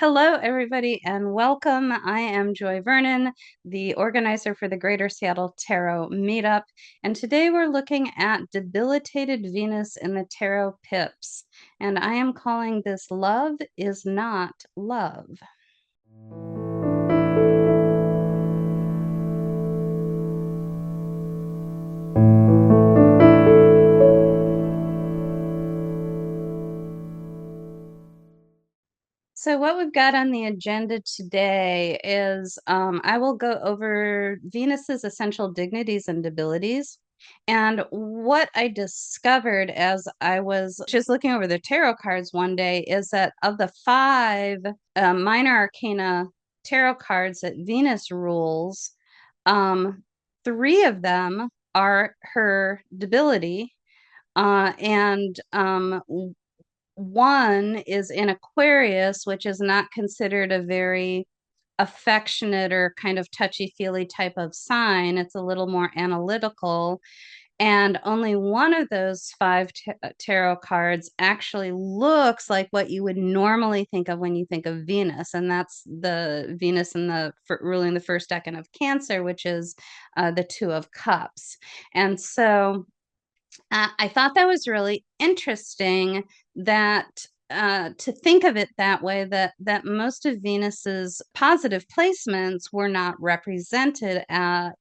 Hello, everybody, and welcome. I am Joy Vernon, the organizer for the Greater Seattle Tarot Meetup, and today we're looking at Debilitated Venus in the Tarot Pips, and I am calling this Love is Not Love. So what we've got on the agenda today is I will go over Venus's essential dignities and debilities. And what I discovered as I was just looking over the tarot cards one day is that of the five minor arcana tarot cards that Venus rules, three of them are her debility. And one is in Aquarius, which is not considered a very affectionate or kind of touchy-feely type of sign. It's a little more analytical. And only one of those five tarot cards actually looks like what you would normally think of when you think of Venus. And that's the Venus in the ruling the first decan of Cancer, which is the Two of Cups. And so I thought that was really interesting that to think of it that way, that most of Venus's positive placements were not represented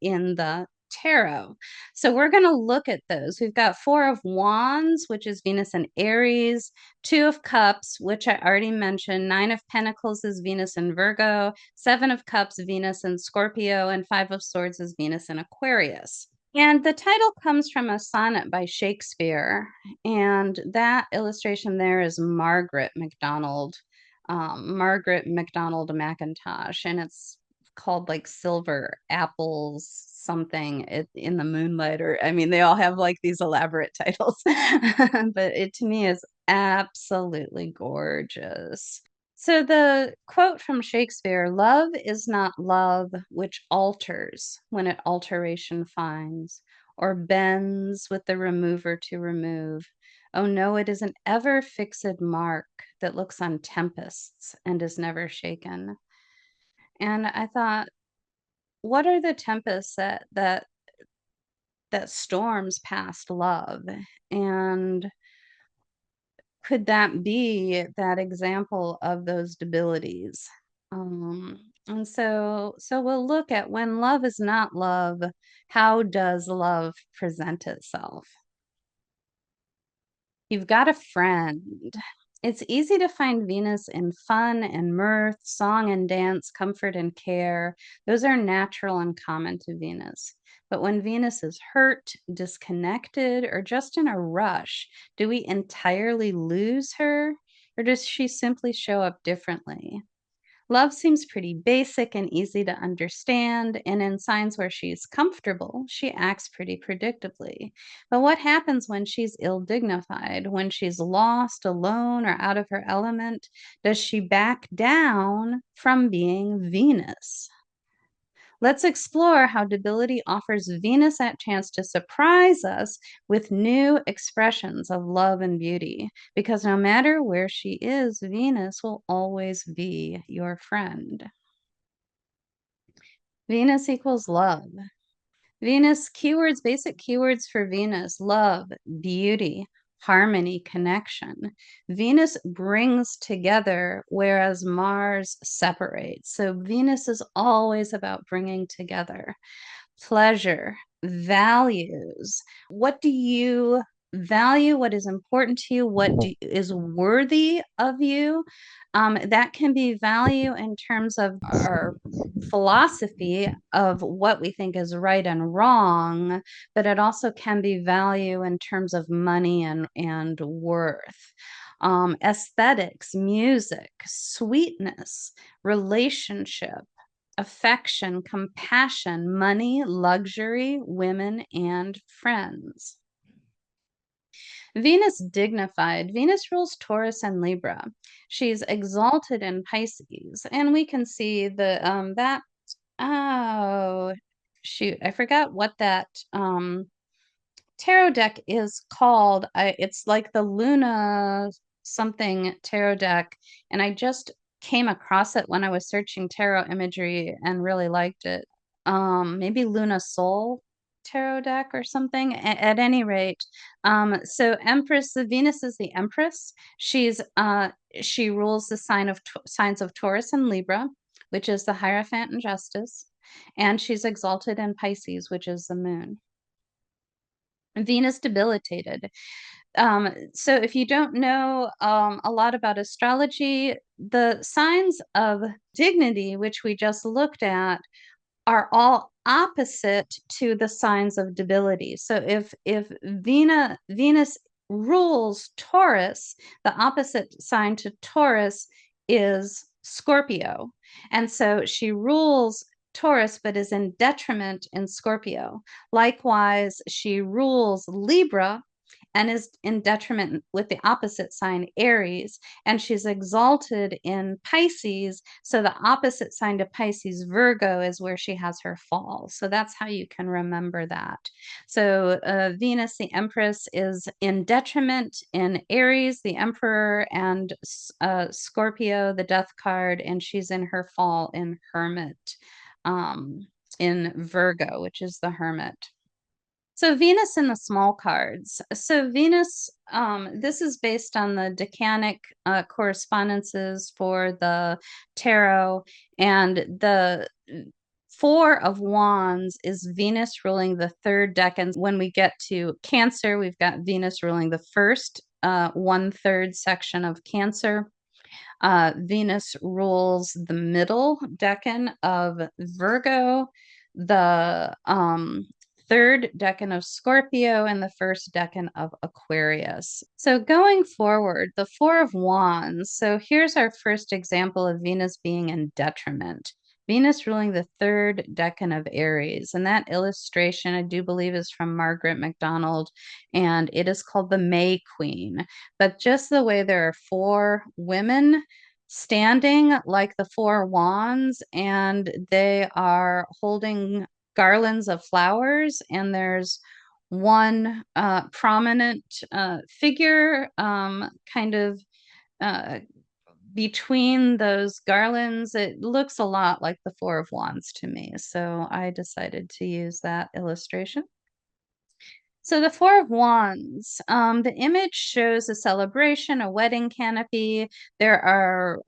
in the tarot. So we're going to look at those. We've got Four of Wands, which is Venus and Aries, Two of Cups, which I already mentioned, Nine of Pentacles is Venus and Virgo, Seven of Cups, Venus and Scorpio, and Five of Swords is Venus and Aquarius. And the title comes from a sonnet by Shakespeare, and that illustration there is Margaret MacDonald McIntosh, and it's called like Silver Apples something in the moonlight, or I mean, they all have like these elaborate titles, but it to me is absolutely gorgeous. So the quote from Shakespeare, "Love is not love which alters when it alteration finds, or bends with the remover to remove. Oh no, it is an ever fixed mark that looks on tempests and is never shaken." And I thought, what are the tempests that storms past love? And could that be that example of those debilities? And so we'll look at when love is not love, how does love present itself? You've got a friend. It's easy to find Venus in fun and mirth, song and dance, comfort and care. Those are natural and common to Venus. But when Venus is hurt, disconnected, or just in a rush, do we entirely lose her? Or does she simply show up differently? Love seems pretty basic and easy to understand, and in signs where she's comfortable, she acts pretty predictably. But what happens when she's ill dignified, when she's lost, alone, or out of her element? Does she back down from being Venus? Let's explore how debility offers Venus that chance to surprise us with new expressions of love and beauty. Because no matter where she is, Venus will always be your friend. Venus equals love. Venus keywords, basic keywords for Venus: love, beauty, harmony, connection. Venus brings together, whereas Mars separates. So Venus is always about bringing together. Pleasure, values. What do you value? What is important to you? What is worthy of you? That can be value in terms of our philosophy of what we think is right and wrong, but it also can be value in terms of money and worth. Aesthetics, music, sweetness, relationship, affection, compassion, money, luxury, women, and friends. Venus dignified. Venus rules Taurus and Libra. She's exalted in Pisces, and we can see the that oh shoot, I forgot what that tarot deck is called. It's like the Luna something tarot deck, and I just came across it when I was searching tarot imagery and really liked it. Maybe Luna Soul tarot deck or something. At any rate, so Empress, the Venus is the Empress. She rules the signs of Taurus and Libra, which is the Hierophant and Justice, and she's exalted in Pisces, which is the Moon. Venus debilitated. So if you don't know a lot about astrology, the signs of dignity, which we just looked at, are all opposite to the signs of debility. So if Venus rules Taurus, the opposite sign to Taurus is Scorpio. And so she rules Taurus, but is in detriment in Scorpio. Likewise, she rules Libra and is in detriment with the opposite sign, Aries, and she's exalted in Pisces. So the opposite sign to Pisces, Virgo, is where she has her fall. So that's how you can remember that. So Venus, the Empress, is in detriment in Aries, the Emperor, and Scorpio, the Death card, and she's in her fall in Hermit, in Virgo, which is the Hermit. So Venus in the small cards. So Venus, this is based on the decanic correspondences for the tarot, and the Four of Wands is Venus ruling the third decan. When we get to Cancer, we've got Venus ruling the first 1/3 section of Cancer. Venus rules the middle decan of Virgo, the third decan of Scorpio, and the first decan of Aquarius. So going forward, the Four of Wands. So here's our first example of Venus being in detriment. Venus ruling the third decan of Aries. And that illustration, I do believe, is from Margaret MacDonald, and it is called the May Queen. But just the way there are four women standing like the Four Wands, and they are holding garlands of flowers, and there's one prominent figure kind of between those garlands. It looks a lot like the Four of Wands to me, so I decided to use that illustration. So the Four of Wands, the image shows a celebration, a wedding canopy. There are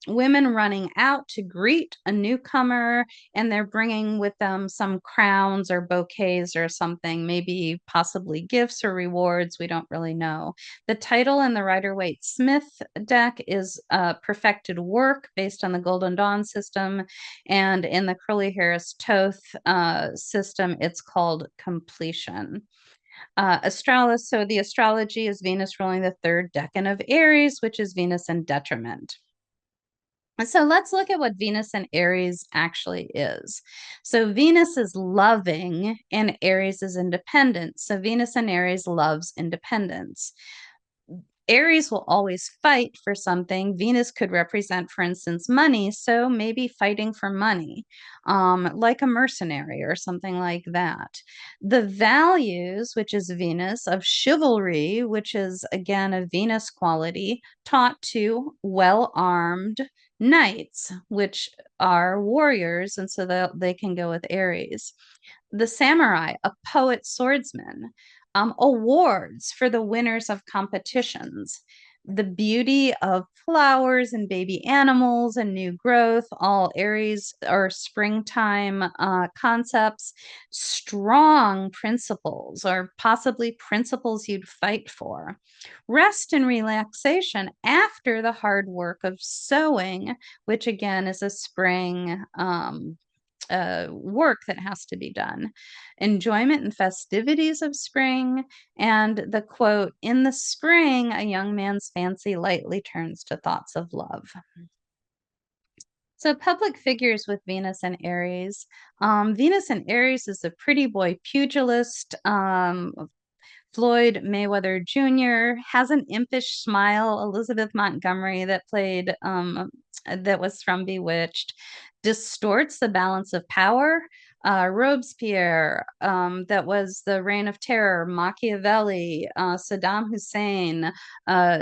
women running out to greet a newcomer, and they're bringing with them some crowns or bouquets or something, maybe possibly gifts or rewards. We don't really know. The title in the Rider-Waite-Smith deck is Perfected Work, based on the Golden Dawn system. And in the Curly-Harris-Toth system, it's called Completion. So the astrology is Venus ruling the third decan of Aries, which is Venus in detriment. So let's look at what Venus in Aries actually is. So Venus is loving and Aries is independent. So Venus in Aries loves independence. Aries will always fight for something. Venus could represent, for instance, money. So maybe fighting for money, like a mercenary or something like that. The values, which is Venus, of chivalry, which is again a Venus quality, taught to well-armed knights, which are warriors. And so they can go with Aries. The samurai, a poet swordsman. Awards for the winners of competitions, the beauty of flowers and baby animals and new growth, all Aries or springtime concepts, strong principles or possibly principles you'd fight for, rest and relaxation after the hard work of sowing, which again is a spring work that has to be done, enjoyment and festivities of spring, and the quote, "In the spring, a young man's fancy lightly turns to thoughts of love." So public figures with Venus and Aries. Venus and Aries is a pretty boy pugilist, Floyd Mayweather Jr. has an impish smile. Elizabeth Montgomery that was from Bewitched distorts the balance of power. Robespierre, that was the Reign of Terror, Machiavelli, Saddam Hussein, uh,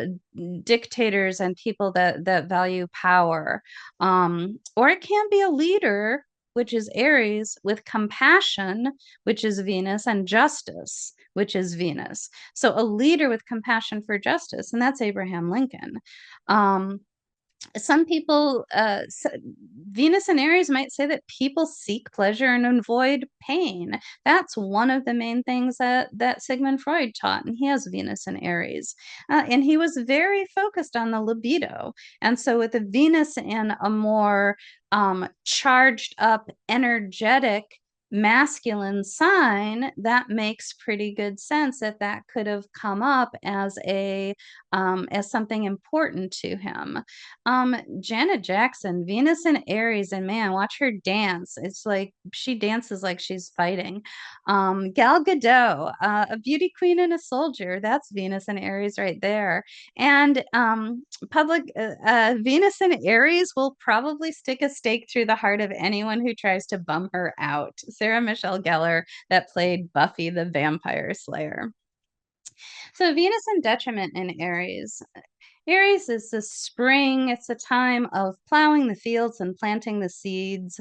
dictators and people that value power. Or it can be a leader, which is Aries, with compassion, which is Venus, and justice, which is Venus. So a leader with compassion for justice, and that's Abraham Lincoln. Some people, Venus and Aries might say that people seek pleasure and avoid pain. That's one of the main things that Sigmund Freud taught, and he has Venus and Aries. And he was very focused on the libido. And so with the Venus in a more charged up, energetic, masculine sign, that makes pretty good sense that that could have come up as something important to him. Janet Jackson, Venus and Aries, and man, watch her dance. It's like she dances like she's fighting. Gal Gadot, a beauty queen and a soldier. That's Venus and Aries right there. And Venus and Aries will probably stick a stake through the heart of anyone who tries to bum her out. Sarah Michelle Gellar, that played Buffy the Vampire Slayer. So Venus and Detriment in Aries. Aries is the spring. It's a time of plowing the fields and planting the seeds.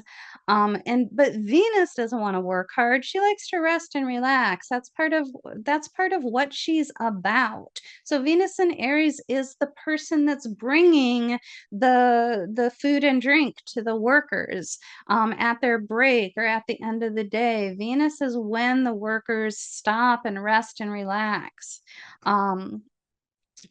But Venus doesn't want to work hard. She likes to rest and relax. That's part of what she's about. So Venus in Aries is the person that's bringing the food and drink to the workers at their break or at the end of the day. Venus is when the workers stop and rest and relax.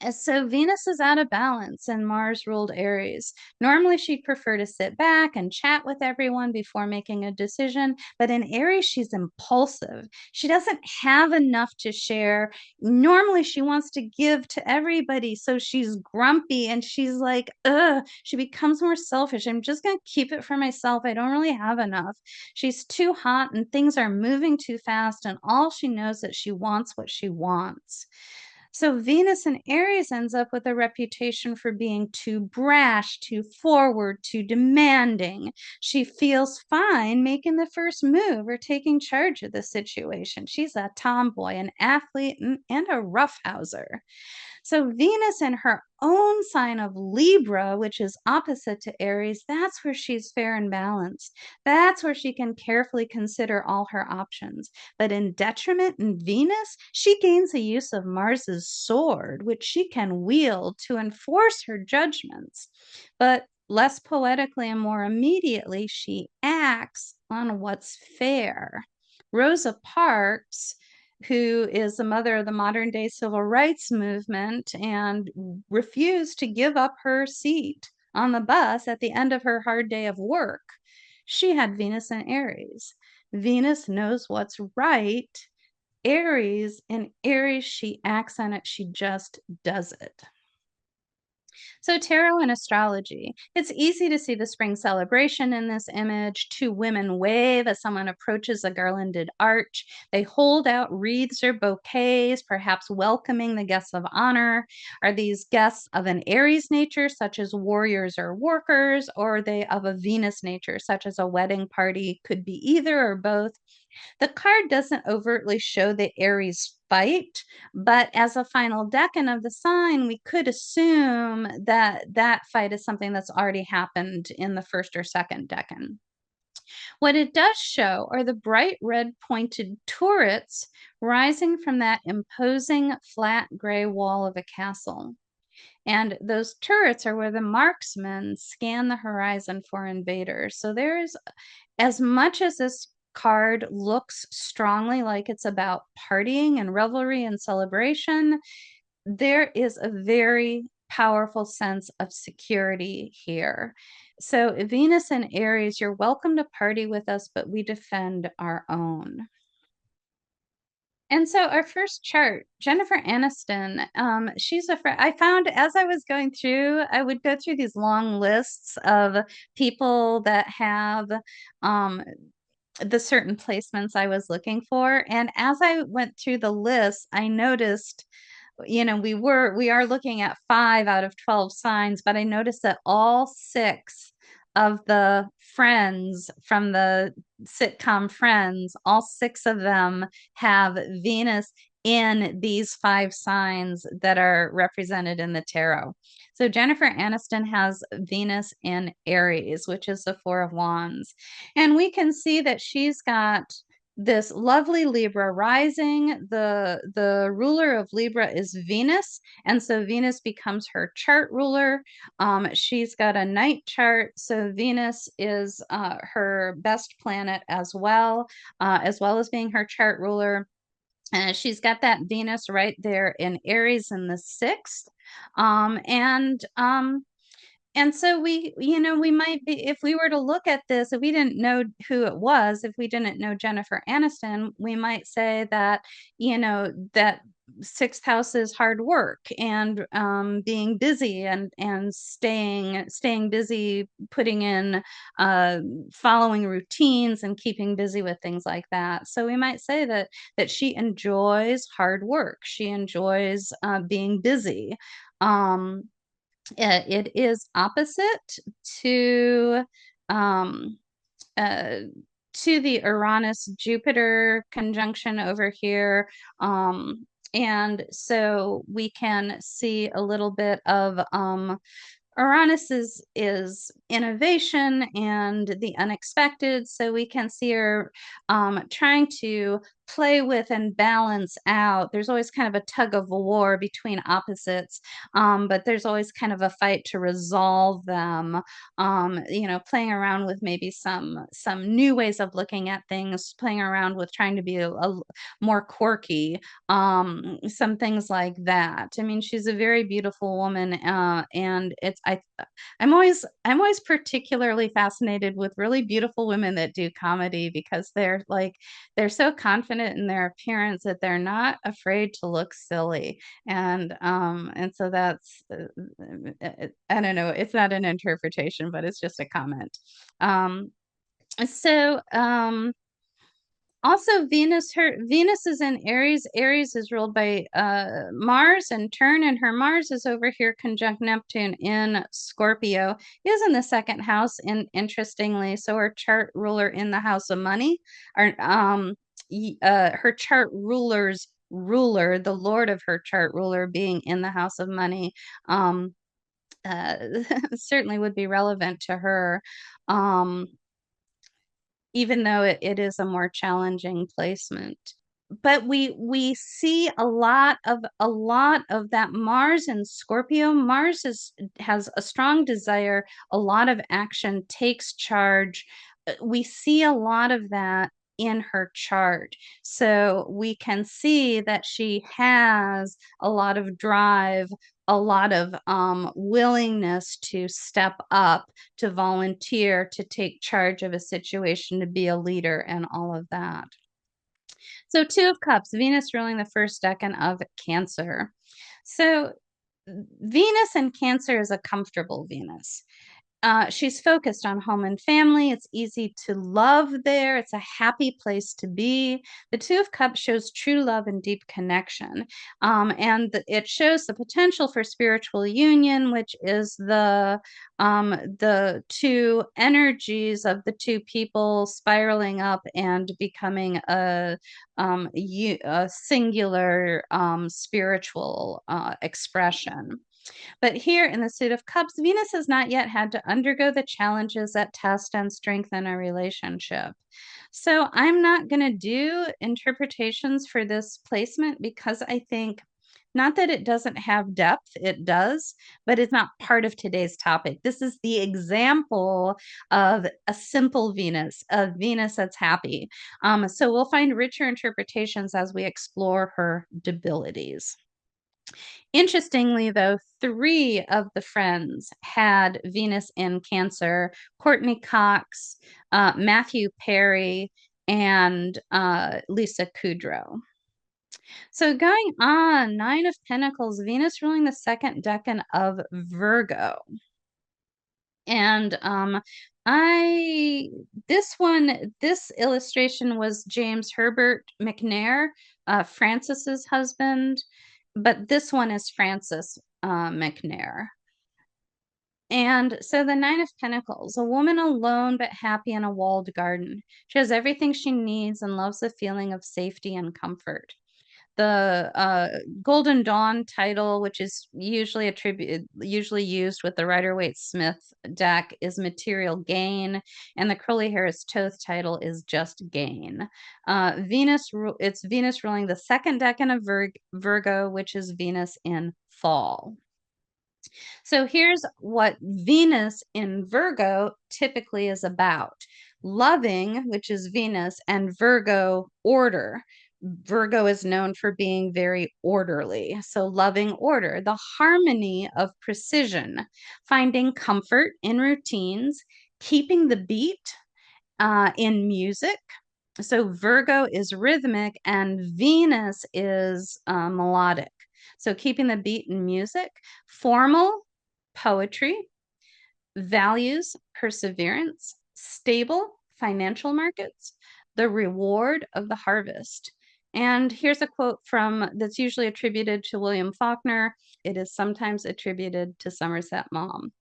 So Venus is out of balance and Mars ruled Aries. Normally, she'd prefer to sit back and chat with everyone before making a decision, but in Aries, she's impulsive. She doesn't have enough to share. Normally, she wants to give to everybody, so she's grumpy and she's like, ugh, she becomes more selfish. I'm just going to keep it for myself. I don't really have enough. She's too hot and things are moving too fast, and all she knows that she wants what she wants. So Venus in Aries ends up with a reputation for being too brash, too forward, too demanding. She feels fine making the first move or taking charge of the situation. She's a tomboy, an athlete, and a roughhouser. So Venus in her own sign of Libra, which is opposite to Aries, that's where she's fair and balanced. That's where she can carefully consider all her options. But in Detriment in Venus, she gains the use of Mars's sword, which she can wield to enforce her judgments. But less poetically and more immediately, she acts on what's fair. Rosa Parks, who is the mother of the modern day civil rights movement and refused to give up her seat on the bus at the end of her hard day of work. She had Venus in Aries. Venus knows what's right. Aries, in Aries, she acts on it, she just does it. So, tarot and astrology. It's easy to see the spring celebration in this image. Two women wave as someone approaches a garlanded arch. They hold out wreaths or bouquets, perhaps welcoming the guests of honor. Are these guests of an Aries nature, such as warriors or workers, or are they of a Venus nature, such as a wedding party? Could be either or both. The card doesn't overtly show the Aries fight, but as a final decan of the sign, we could assume that that fight is something that's already happened in the first or second decan. What it does show are the bright red pointed turrets rising from that imposing flat gray wall of a castle. And those turrets are where the marksmen scan the horizon for invaders. So there's, as much as this card looks strongly like it's about partying and revelry and celebration, there is a very powerful sense of security here. So Venus and Aries, you're welcome to party with us, but we defend our own. And so our first chart, Jennifer Aniston, she's a friend. I found as I was going through, I would go through these long lists of people that have um, the certain placements I was looking for. And as I went through the list, I noticed, we are looking at 5 out of 12 signs, but I noticed that all 6 of the friends from the sitcom Friends, all 6 of them have Venus in these 5 signs that are represented in the tarot. So Jennifer Aniston has Venus in Aries, which is the 4 of Wands. And we can see that she's got this lovely Libra rising. The ruler of Libra is Venus, and so Venus becomes her chart ruler. She's got a night chart, so Venus is her best planet as well as being her chart ruler. And she's got that Venus right there in Aries in the 6th. And so we might be, if we were to look at this, if we didn't know who it was, if we didn't know Jennifer Aniston, we might say that, that 6th house is hard work and being busy and staying busy, putting in, following routines and keeping busy with things like that. So we might say that she enjoys hard work. She enjoys being busy. Um, it is opposite to um, uh, the Uranus Jupiter conjunction over here. And so we can see a little bit of Uranus is innovation and the unexpected. So we can see her trying to play with and balance out. There's always kind of a tug of war between opposites, but there's always kind of a fight to resolve them. Playing around with maybe some new ways of looking at things, playing around with trying to be a more quirky, some things like that. I mean, she's a very beautiful woman, and I'm always particularly fascinated with really beautiful women that do comedy, because they're so confident in their appearance that they're not afraid to look silly. And so that's, I don't know, it's not an interpretation, but it's just a comment. um so Also, Venus is in Aries. Aries is ruled by Mars and turn, and her Mars is over here conjunct Neptune in Scorpio. It is in the 2nd house, and interestingly, so her chart ruler in the house of money, or her chart ruler's ruler, the lord of her chart ruler being in the house of money, um, uh, certainly would be relevant to her. Um, Even though it is a more challenging placement. But we see a lot of that Mars in Scorpio. Mars has a strong desire, a lot of action, takes charge. We see a lot of that in her chart. So we can see that she has a lot of drive, a lot of willingness to step up, to volunteer, to take charge of a situation, to be a leader, and all of that. So 2 of Cups, Venus ruling the first decan of Cancer. So Venus in Cancer is a comfortable Venus. She's focused on home and family. It's easy to love there. It's a happy place to be. The 2 of Cups shows true love and deep connection. It shows the potential for spiritual union, which is the 2 energies of the 2 people spiraling up and becoming a singular spiritual expression. But here in the Suit of Cups, Venus has not yet had to undergo the challenges that test and strengthen a relationship. So I'm not going to do interpretations for this placement, because I think, not that it doesn't have depth, it does, but it's not part of today's topic. This is the example of a simple Venus, a Venus that's happy. So we'll find richer interpretations as we explore her debilities. Interestingly, though, 3 of the friends had Venus in Cancer: Courtney Cox, Matthew Perry, and Lisa Kudrow. So going on, 9 of Pentacles, Venus ruling the 2nd decan of Virgo. And this illustration was James Herbert McNair, Francis's husband, but this one is Francis McNair. And so the Nine of Pentacles, a woman alone but happy in a walled garden. She has everything she needs and loves the feeling of safety and comfort. The Golden Dawn title, which is usually usually used with the Rider-Waite-Smith deck, is Material Gain, and the Crowley-Harris Toth title is just Gain. It's Venus ruling the second decan of Virgo, which is Venus in Fall. So here's what Venus in Virgo typically is about. Loving, which is Venus, and Virgo, order. Virgo is known for being very orderly. So loving order, the harmony of precision, finding comfort in routines, keeping the beat in music. So Virgo is rhythmic and Venus is melodic. So keeping the beat in music, formal, poetry, values, perseverance, stable, financial markets, the reward of the harvest. And here's a quote that's usually attributed to William Faulkner. It is sometimes attributed to Somerset Maugham.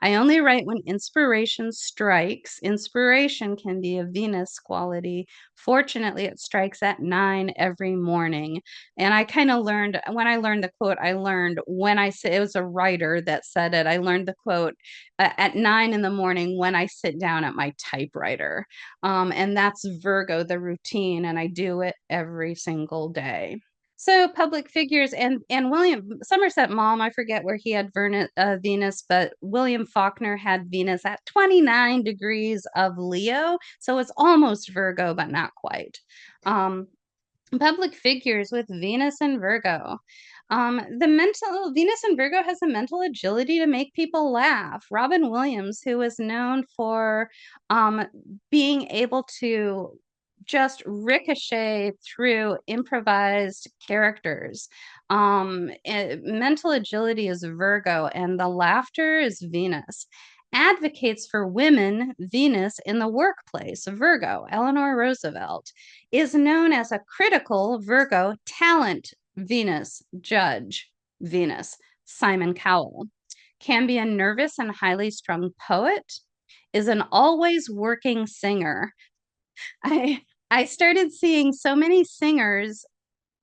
I only write when inspiration strikes. Inspiration can be a Venus quality. Fortunately, it strikes at 9 every morning. And I kind of learned, when I learned the quote, I learned when I say it was a writer that said it. I learned the quote at 9 in the morning when I sit down at my typewriter. And that's Virgo, the routine. And I do it every single day. So public figures and William Somerset Maugham, I forget where he had Venus, but William Faulkner had Venus at 29 degrees of Leo. So it's almost Virgo, but not quite. Public figures with Venus and Virgo. The Venus and Virgo has a mental agility to make people laugh. Robin Williams, who is known for being able to just ricochet through improvised characters. Mental agility is Virgo, and the laughter is Venus. Advocates for women, Venus in the workplace, Virgo, Eleanor Roosevelt, is known as a critical Virgo, talent, Venus, judge, Venus, Simon Cowell. Can be a nervous and highly strung poet, is an always working singer. I started seeing so many singers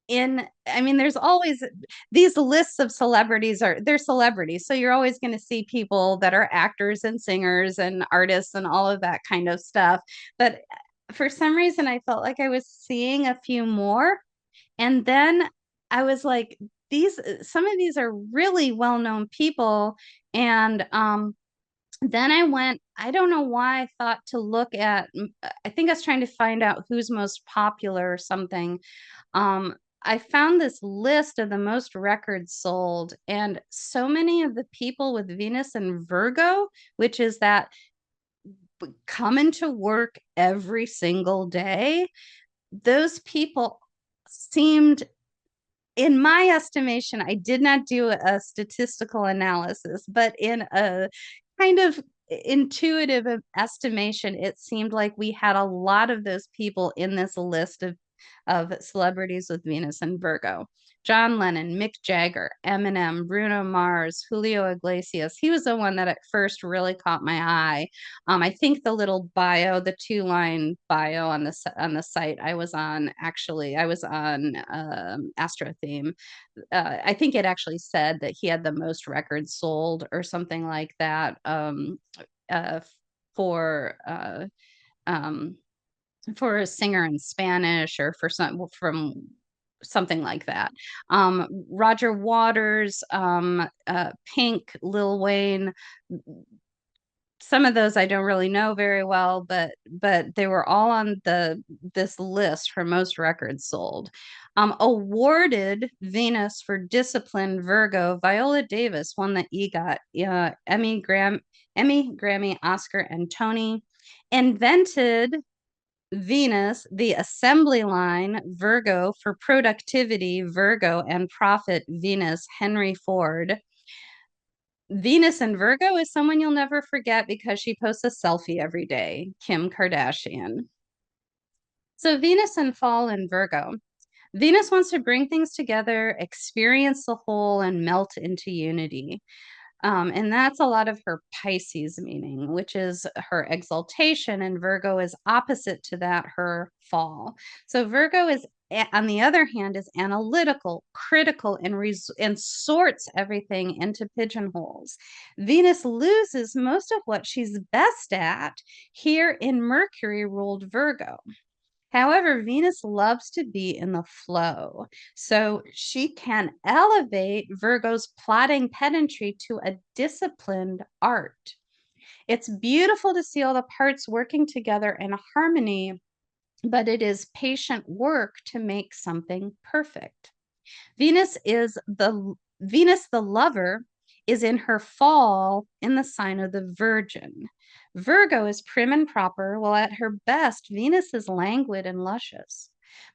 there's always these lists of celebrities they're celebrities. So you're always going to see people that are actors and singers and artists and all of that kind of stuff. But for some reason, I felt like I was seeing a few more. And then I was like, some of these are really well-known people. And then I don't know why I thought to look at, I think I was trying to find out who's most popular or something. I found this list of the most records sold, and so many of the people with Venus and Virgo, which is that coming to work every single day, those people seemed, in my estimation, I did not do a statistical analysis, but in a kind of intuitive estimation, it seemed like we had a lot of those people in this list of celebrities with Venus and Virgo. John Lennon, Mick Jagger, Eminem, Bruno Mars, Julio Iglesias. He was the one that at first really caught my eye. I think the little bio, the 2-line bio on the site I was on, Astro Theme. I think it actually said that he had the most records sold or something like that for a singer in Spanish or from something like that. Roger Waters, Pink, Lil Wayne. Some of those I don't really know very well, but they were all on this list for most records sold. Awarded Venus for Discipline, Virgo, Viola Davis won the EGOT, Emmy, Grammy, Oscar, and Tony. Invented Venus, the assembly line, Virgo, for productivity, Virgo, and profit, Venus, Henry Ford. Venus in Virgo is someone you'll never forget because she posts a selfie every day, Kim Kardashian. So Venus in fall in Virgo. Venus wants to bring things together, experience the whole, and melt into unity. And that's a lot of her Pisces meaning, which is her exaltation, and Virgo is opposite to that, her fall. So Virgo is, on the other hand, is analytical, critical, and sorts everything into pigeonholes. Venus loses most of what she's best at here in Mercury ruled Virgo. However, Venus loves to be in the flow, so she can elevate Virgo's plotting pedantry to a disciplined art. It's beautiful to see all the parts working together in harmony, but it is patient work to make something perfect. Venus the lover is in her fall in the sign of the Virgin. Virgo is prim and proper, while at her best, Venus is languid and luscious.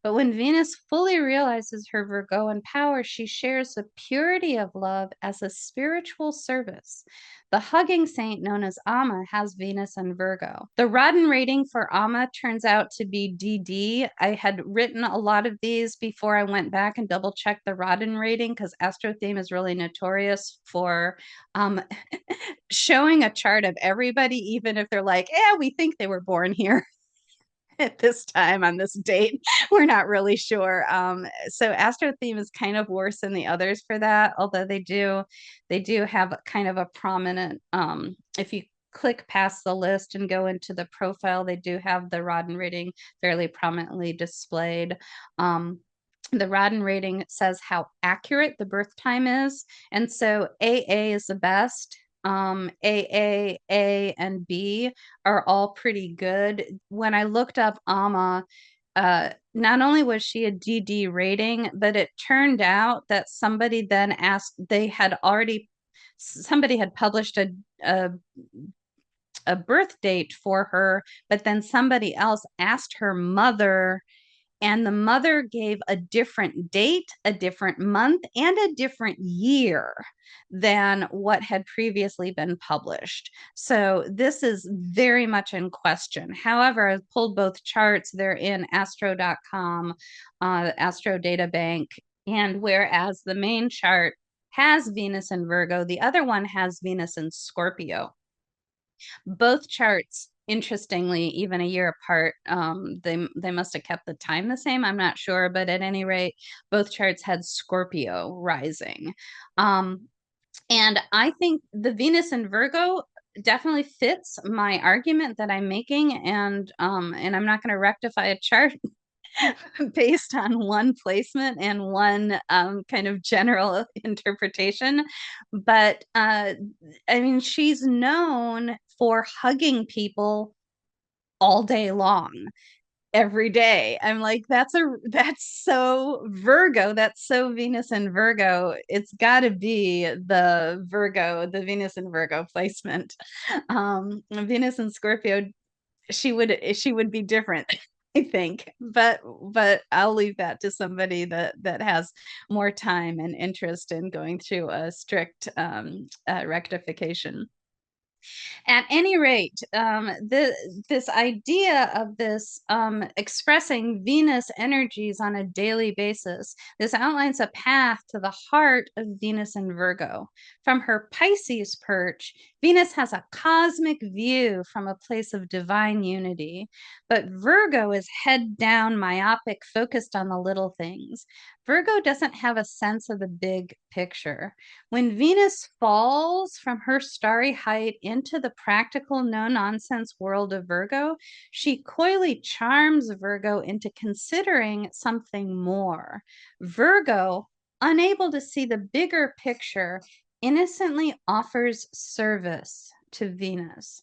But when Venus fully realizes her Virgoan power, she shares the purity of love as a spiritual service. The hugging saint known as Amma has Venus and Virgo. The Rodden rating for Amma turns out to be DD. I had written a lot of these before I went back and double checked the Rodden rating because Astro Theme is really notorious for um, showing a chart of everybody, even if they're like, yeah, we think they were born here at this time on this date. We're not really sure. So Astro Theme is kind of worse than the others for that, although they do have kind of a prominent, if you click past the list and go into the profile, they do have the Rodden rating fairly prominently displayed. The Rodden rating says how accurate the birth time is. And so AA is the best. A, and B are all pretty good. When I looked up Amma, not only was she a DD rating, but it turned out that somebody then asked, somebody had published a birth date for her, but then somebody else asked her mother, and the mother gave a different date, a different month, and a different year than what had previously been published. So this is very much in question. However, I've pulled both charts. They're in astro.com, Astro Data Bank. And whereas the main chart has Venus in Virgo, the other one has Venus in Scorpio. Both charts, interestingly, even a year apart, they must have kept the time the same. I'm not sure, but at any rate, both charts had Scorpio rising. And I think the Venus in Virgo definitely fits my argument that I'm making, and I'm not going to rectify a chart based on one placement and one kind of general interpretation. But I mean, she's known for hugging all day long, every day. I'm like, that's so Virgo. That's so Venus and Virgo. It's got to be the Venus and Virgo placement. Venus and Scorpio, she would be different. I think, but I'll leave that to somebody that has more time and interest in going through a strict rectification. At any rate, this idea of this expressing Venus energies on a daily basis, this outlines a path to the heart of Venus and Virgo. From her Pisces perch, Venus has a cosmic view from a place of divine unity, but Virgo is head down, myopic, focused on the little things. Virgo doesn't have a sense of the big picture. When Venus falls from her starry height into the practical, no nonsense world of Virgo, she coyly charms Virgo into considering something more. Virgo, unable to see the bigger picture, innocently offers service to Venus.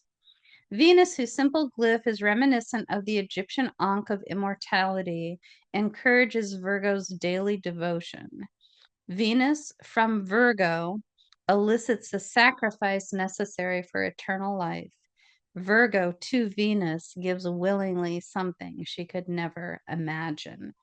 Venus, whose simple glyph is reminiscent of the Egyptian Ankh of immortality, encourages Virgo's daily devotion. Venus from Virgo elicits the sacrifice necessary for eternal life. Virgo to Venus gives willingly something she could never imagine.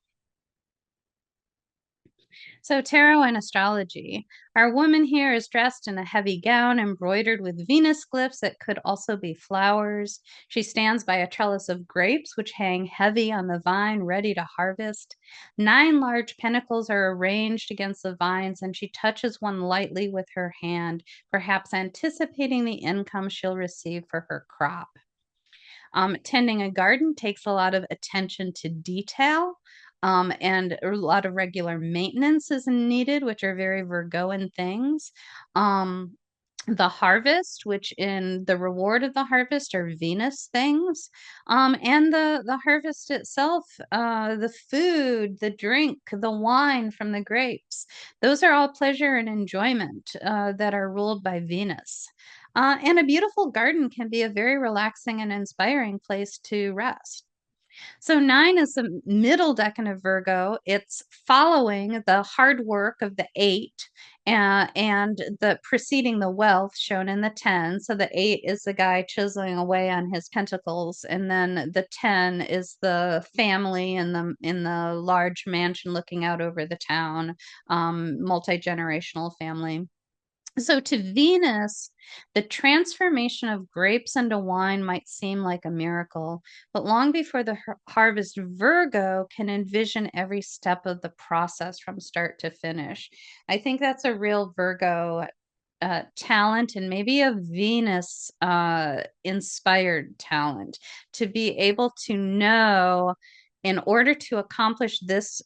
So, tarot and astrology. Our woman here is dressed in a heavy gown embroidered with Venus glyphs that could also be flowers. She stands by a trellis of grapes, which hang heavy on the vine, ready to harvest. 9 large pentacles are arranged against the vines, and she touches one lightly with her hand, perhaps anticipating the income she'll receive for her crop. Tending a garden takes a lot of attention to detail, and a lot of regular maintenance is needed, which are very Virgoan things. Um, the harvest, which in the reward of the harvest are Venus things, and the harvest itself, the food, the drink, the wine from the grapes. Those are all pleasure and enjoyment that are ruled by Venus. And a beautiful garden can be a very relaxing and inspiring place to rest. So 9 is the middle decan of Virgo. It's following the hard work of the 8 and the preceding the wealth shown in the 10. So the 8 is the guy chiseling away on his pentacles, and then the 10 is the family in the large mansion looking out over the town, multi-generational family. So to Venus, the transformation of grapes into wine might seem like a miracle, but long before the harvest, Virgo can envision every step of the process from start to finish. I think that's a real Virgo talent, and maybe a Venus inspired talent, to be able to know, in order to accomplish this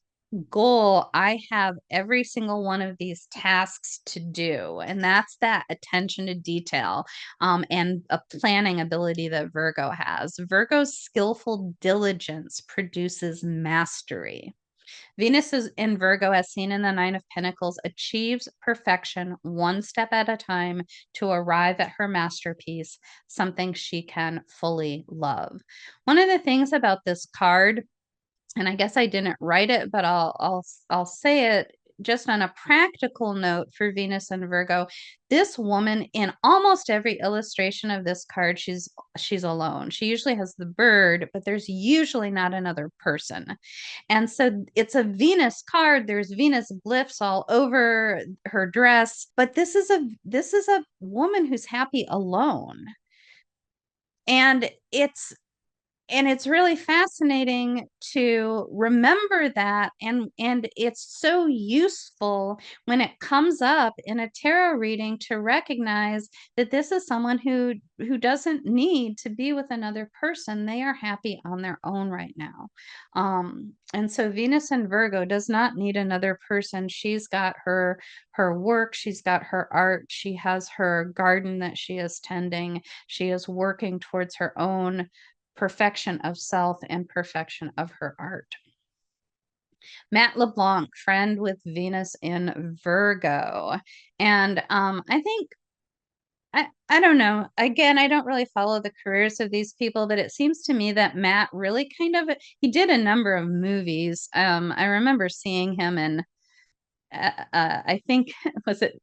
goal, I have every single one of these tasks to do. And that's that attention to detail, and a planning ability that Virgo has. Virgo's skillful diligence produces mastery. Venus is in Virgo, as seen in the Nine of Pentacles, achieves perfection one step at a time to arrive at her masterpiece, something she can fully love. One of the things about this card, and I guess I didn't write it, but I'll say it just on a practical note for Venus and Virgo. This woman, in almost every illustration of this card, she's alone. She usually has the bird, but there's usually not another person. And so it's a Venus card. There's Venus glyphs all over her dress, but this is a woman who's happy alone. And it's really fascinating to remember that, and it's so useful when it comes up in a tarot reading to recognize that this is someone who doesn't need to be with another person. They are happy on their own right now. And so Venus and Virgo does not need another person. She's got her work, she's got her art, she has her garden that she is tending, she is working towards her own perfection of self and perfection of her art. Matt LeBlanc, friend with Venus in Virgo. And I think, I don't know. Again, I don't really follow the careers of these people, but it seems to me that Matt really he did a number of movies. I remember seeing him in I think was it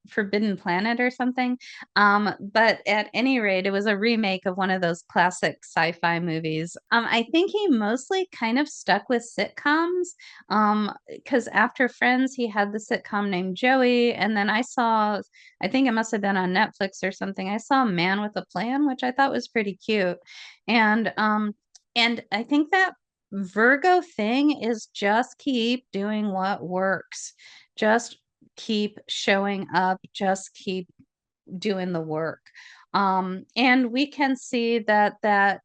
Forbidden Planet or something. But at any rate, it was a remake of one of those classic sci-fi movies. I think he mostly kind of stuck with sitcoms. Because after Friends, he had the sitcom named Joey, and then I think it must have been on Netflix or something. I saw Man with a Plan, which I thought was pretty cute, and I think that Virgo thing is just keep doing what works. Just keep showing up, just keep doing the work. And we can see that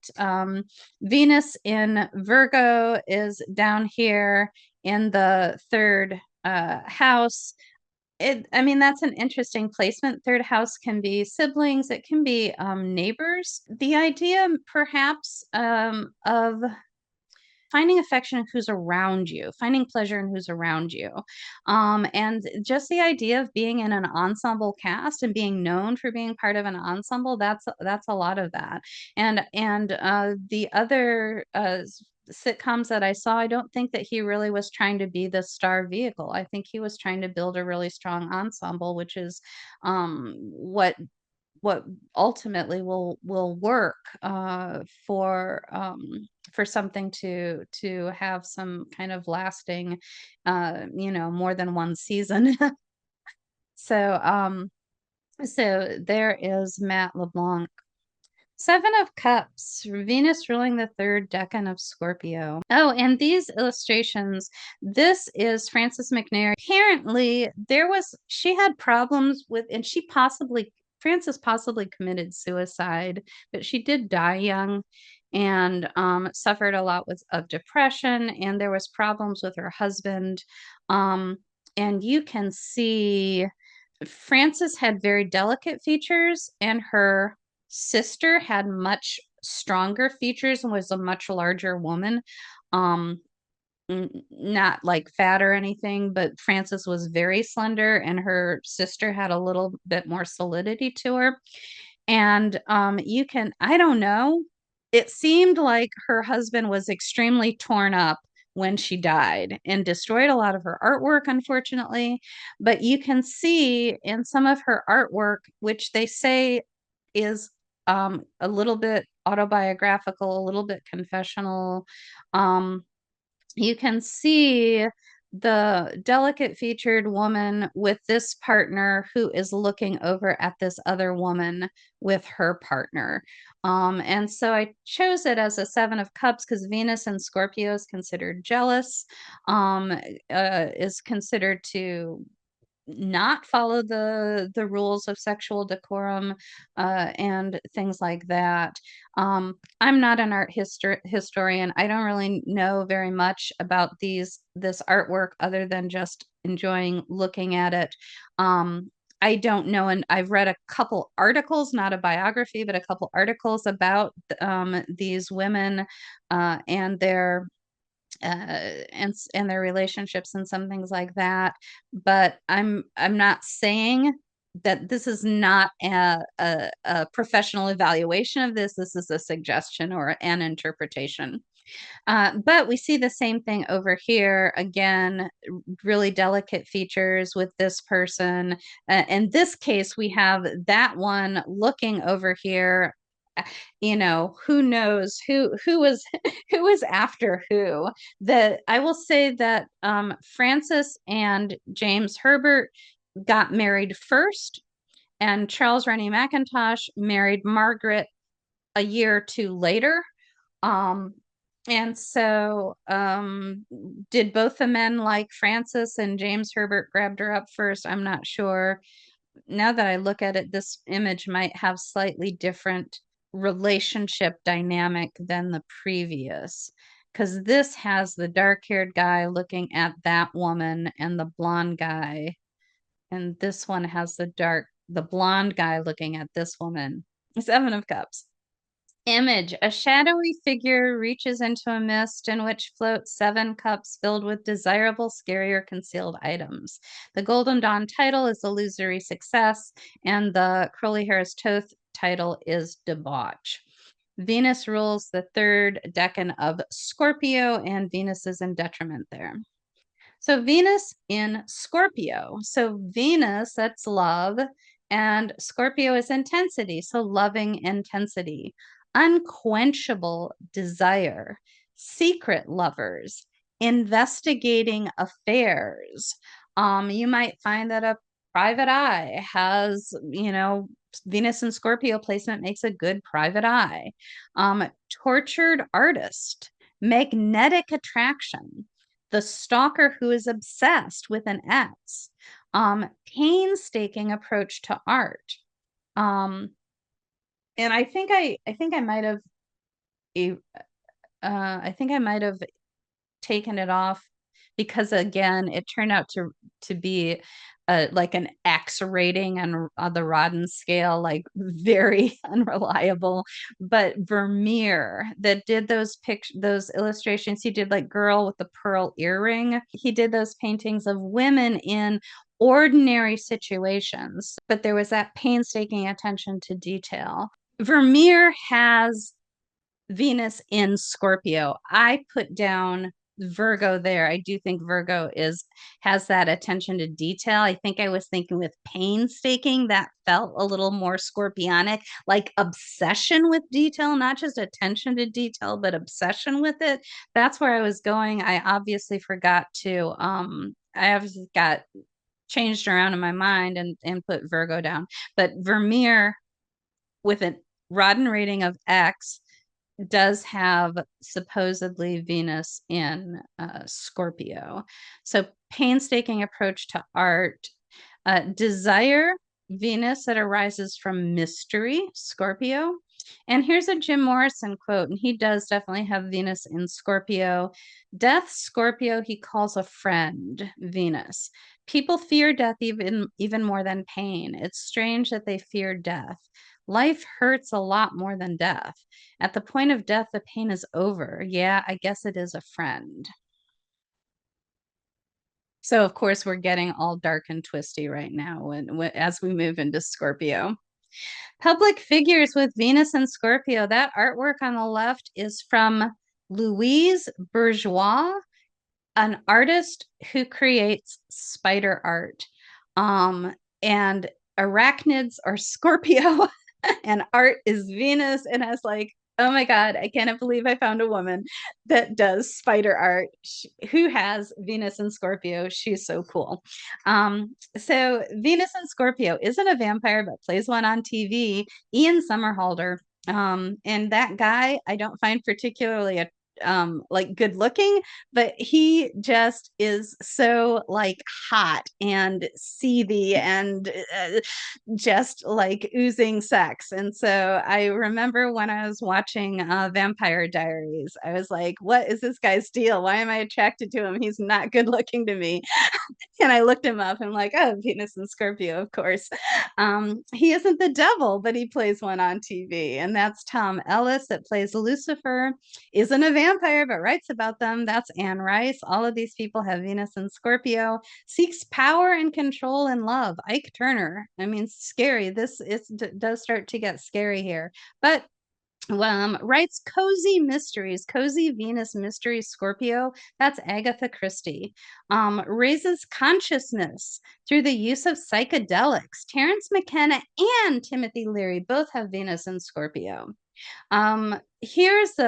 Venus in Virgo is down here in the third house. I mean, that's an interesting placement. Third house can be siblings, it can be neighbors. The idea perhaps of finding affection in who's around you, finding pleasure in who's around you. And just the idea of being in an ensemble cast and being known for being part of an ensemble, that's a lot of that. And the other sitcoms that I saw, I don't think that he really was trying to be the star vehicle. I think he was trying to build a really strong ensemble, which is what what ultimately will work for something to have some kind of lasting, more than one season. So, so there is Matt LeBlanc. Seven of Cups, Venus ruling the third decan of Scorpio. Oh, and these illustrations, this is Frances McNair. Apparently, she had problems with, and Frances possibly committed suicide, but she did die young and suffered a lot of depression, and there was problems with her husband. And you can see Frances had very delicate features, and her sister had much stronger features and was a much larger woman. Um, Not like fat or anything, but Frances was very slender, and her sister had a little bit more solidity to her. And I don't know, it seemed like her husband was extremely torn up when she died and destroyed a lot of her artwork, unfortunately. But you can see in some of her artwork, which they say is a little bit autobiographical, a little bit confessional. You can see the delicate featured woman with this partner who is looking over at this other woman with her partner. And so I chose it as a Seven of Cups because Venus in Scorpio is considered jealous, is considered to not follow the rules of sexual decorum, and things like that. I'm not an art historian. I don't really know very much about this artwork other than just enjoying looking at it. I don't know, and I've read a couple articles, not a biography, but a couple articles about these women, and their and their relationships and some things like that. But I'm not saying that this is not a professional evaluation of this. This is a suggestion or an interpretation. But we see the same thing over here. Again, really delicate features with this person. In this case, we have that one looking over here. Who knows who was who was after who. I will say that Frances and James Herbert got married first, and Charles Rennie Mackintosh married Margaret a year or two later. And so did both the men like Frances, and James Herbert grabbed her up first? I'm not sure. Now that I look at it, this image might have slightly different relationship dynamic than the previous, because this has the dark-haired guy looking at that woman and the blonde guy, and this one has the blonde guy looking at this woman. Seven of Cups. Image: a shadowy figure reaches into a mist in which float 7 cups filled with desirable, scary, or concealed items. The Golden Dawn title is Illusory Success, and the Crowley Harris Toth title is Debauch. Venus rules the third decan of Scorpio, and Venus is in detriment there. So Venus in Scorpio. So Venus, that's love, and Scorpio is intensity. So loving intensity, unquenchable desire, secret lovers, investigating affairs. You might find that a private eye has, Venus and Scorpio placement makes a good private eye. Tortured artist, magnetic attraction, the stalker who is obsessed with an X, painstaking approach to art. And I think I might have taken it off because, again, it turned out to be like an X rating on the Rodden scale, like very unreliable. But Vermeer, that did those illustrations, he did like Girl with the Pearl Earring. He did those paintings of women in ordinary situations, but there was that painstaking attention to detail. Vermeer has Venus in Scorpio. I put down Virgo there. I do think Virgo has that attention to detail. I think I was thinking with painstaking, that felt a little more scorpionic, like obsession with detail, not just attention to detail, but obsession with it. That's where I was going. I obviously forgot to I obviously got changed around in my mind and put Virgo down. But Vermeer with a Rodden rating of X does have supposedly Venus in Scorpio. So painstaking approach to art. Desire, Venus that arises from mystery, Scorpio. And here's a Jim Morrison quote, and he does definitely have Venus in Scorpio. Death, Scorpio, he calls a friend, Venus. People fear death even more than pain. It's strange that they fear death. Life hurts a lot more than death. At the point of death, the pain is over. Yeah, I guess it is a friend. So, of course, we're getting all dark and twisty right now as we move into Scorpio. Public figures with Venus and Scorpio. That artwork on the left is from Louise Bourgeois, an artist who creates spider art. And arachnids are Scorpio and art is Venus. And I was like, oh my God, I cannot believe I found a woman that does spider art who has Venus and Scorpio. She's so cool. So Venus and Scorpio isn't a vampire, but plays one on TV. Ian Somerhalder. And that guy I don't find particularly like good looking, but he just is so like hot and seethy and just like oozing sex. And so I remember when I was watching Vampire Diaries, I was like, what is this guy's deal? Why am I attracted to him? He's not good looking to me. And I looked him up and I'm like, oh, Venus and Scorpio, of course. He isn't the devil, but he plays one on TV. And that's Tom Ellis that plays Lucifer, isn't a vampire, but writes about them. That's Anne Rice. All of these people have Venus and Scorpio. Seeks power and control and love. Ike Turner. I mean, scary. Does start to get scary here. But writes cozy mysteries, cozy Venus mysteries, Scorpio. That's Agatha Christie. Raises consciousness through the use of psychedelics. Terence McKenna and Timothy Leary both have Venus and Scorpio. Here's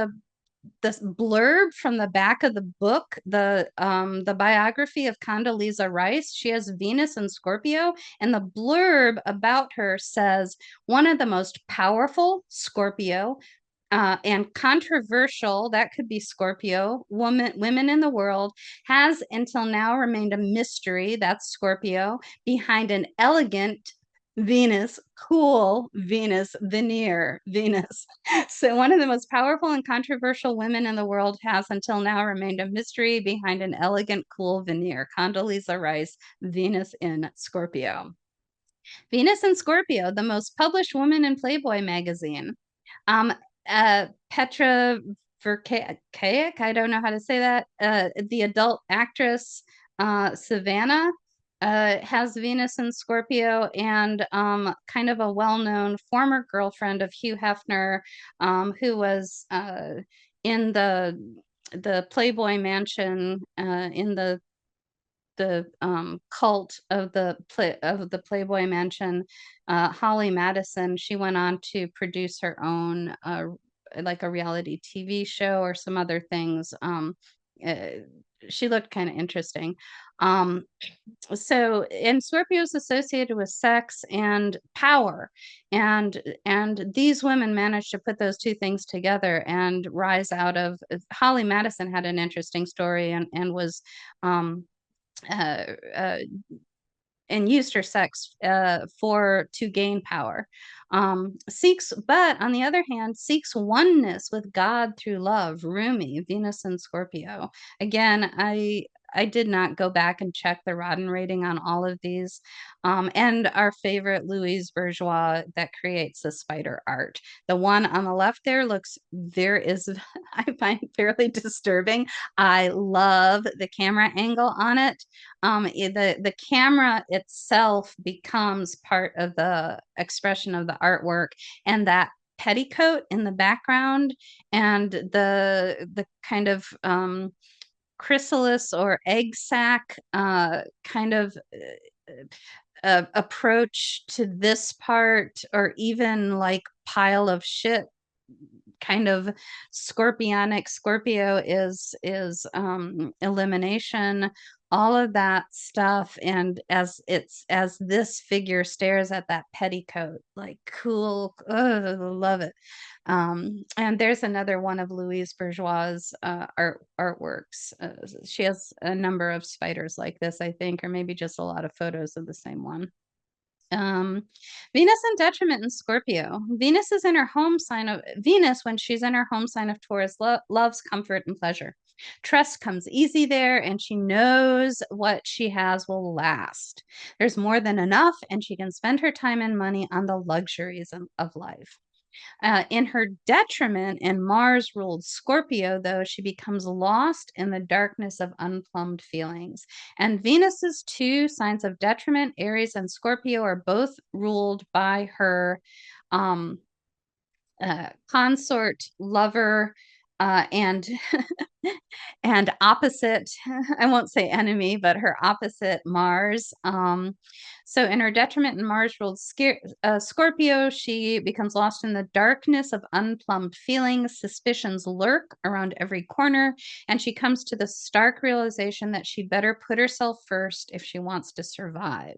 this blurb from the back of the book, the biography of Condoleezza Rice. She has Venus and Scorpio, and the blurb about her says one of the most powerful, Scorpio, and controversial, that could be Scorpio, women in the world, has until now remained a mystery, that's Scorpio, behind an elegant Venus, cool Venus, veneer Venus. So one of the most powerful and controversial women in the world has until now remained a mystery behind an elegant, cool veneer. Condoleezza Rice, Venus in Scorpio. Venus in Scorpio, the most published woman in Playboy magazine. Um, Petra Verkaik, I don't know how to say that. The adult actress Savannah has Venus in Scorpio, and kind of a well-known former girlfriend of Hugh Hefner, who was in the Playboy Mansion in the cult of the Playboy Mansion. Holly Madison, she went on to produce her own like a reality TV show or some other things. Uh, she looked kind of interesting. And Scorpio is associated with sex and power, and these women managed to put those two things together and rise out of. Holly Madison had an interesting story and was uh, uh, and used her sex to gain power. But on the other hand, seeks oneness with God through love. Rumi, Venus and Scorpio. Again, I did not go back and check the Rodden rating on all of these. And our favorite Louise Bourgeois that creates the spider art. The one on the left there I find fairly disturbing. I love the camera angle on it. The camera itself becomes part of the expression of the artwork, and that petticoat in the background and the kind of chrysalis or egg sac kind of approach to this part, or even like pile of shit kind of scorpionic. Scorpio is elimination, all of that stuff. And as this figure stares at that petticoat, like, cool, love it. And there's another one of Louise Bourgeois' artworks. She has a number of spiders like this, I think, or maybe just a lot of photos of the same one. Um, Venus and detriment in Scorpio. Venus is in her home sign of Venus when she's in her home sign of Taurus, loves comfort and pleasure. Trust comes easy there, and she knows what she has will last. There's more than enough, and she can spend her time and money on the luxuries of life. In her detriment in Mars ruled Scorpio, though, she becomes lost in the darkness of unplumbed feelings. And Venus's two signs of detriment, Aries and Scorpio, are both ruled by her um, consort, lover, and and opposite, I won't say enemy, but her opposite, Mars. So in her detriment in Mars ruled Scorpio, she becomes lost in the darkness of unplumbed feelings. Suspicions lurk around every corner, and she comes to the stark realization that she'd better put herself first if she wants to survive.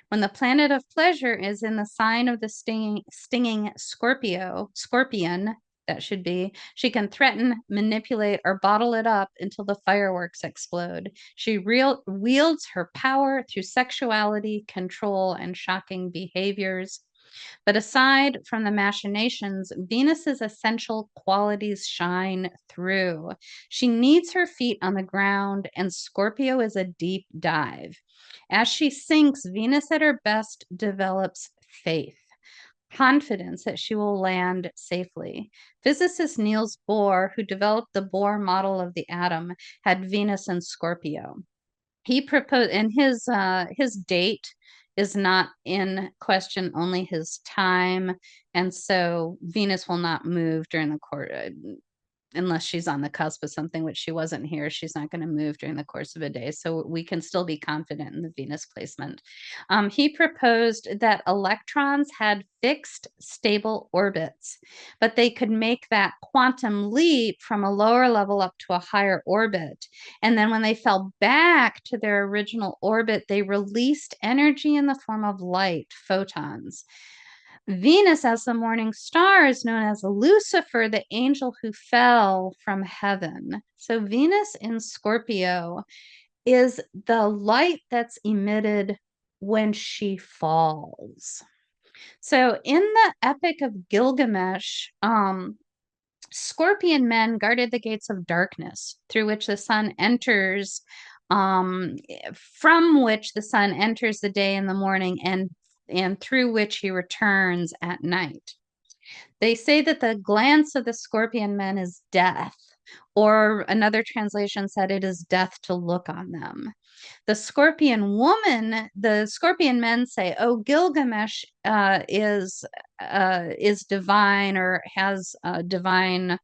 When the planet of pleasure is in the sign of the stinging scorpion, that should be, she can threaten, manipulate, or bottle it up until the fireworks explode. She wields her power through sexuality, control, and shocking behaviors. But aside from the machinations, Venus's essential qualities shine through. She needs her feet on the ground, and Scorpio is a deep dive. As she sinks, Venus at her best develops faith, confidence that she will land safely. Physicist Niels Bohr, who developed the Bohr model of the atom, had Venus in Scorpio. He proposed, and his date is not in question, only his time, and so Venus will not move during the course, unless she's on the cusp of something, which she wasn't here. She's not going to move during the course of a day. So we can still be confident in the Venus placement. He proposed that electrons had fixed, stable orbits, but they could make that quantum leap from a lower level up to a higher orbit. And then when they fell back to their original orbit, they released energy in the form of light, photons. Venus, as the morning star, is known as Lucifer, the angel who fell from heaven. So Venus in Scorpio is the light that's emitted when she falls. So in the Epic of Gilgamesh, Scorpion men guarded the gates of darkness through which the sun enters, from which the sun enters the day in the morning, and through which he returns at night. They say that the glance of the scorpion men is death, or another translation said it is death to look on them. The scorpion men say, "Oh, Gilgamesh is divine, or has divine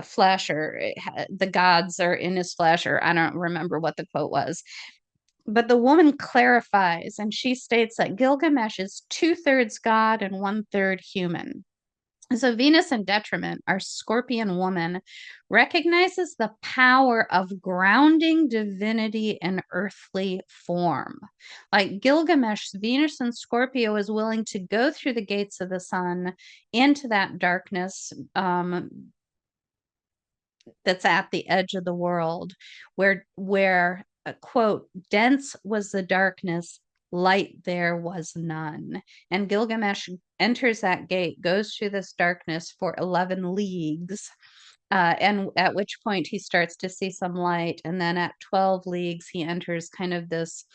flesh, or the gods are in his flesh," or I don't remember what the quote was. But the woman clarifies, and she states that Gilgamesh is 2/3 God and 1/3 human. So Venus in detriment, our Scorpion woman, recognizes the power of grounding divinity in earthly form. Like Gilgamesh, Venus in Scorpio is willing to go through the gates of the sun into that darkness, that's at the edge of the world, where quote, dense was the darkness, light there was none. And Gilgamesh enters that gate, goes through this darkness for 11 leagues, and at which point he starts to see some light. And then at 12 leagues, he enters kind of this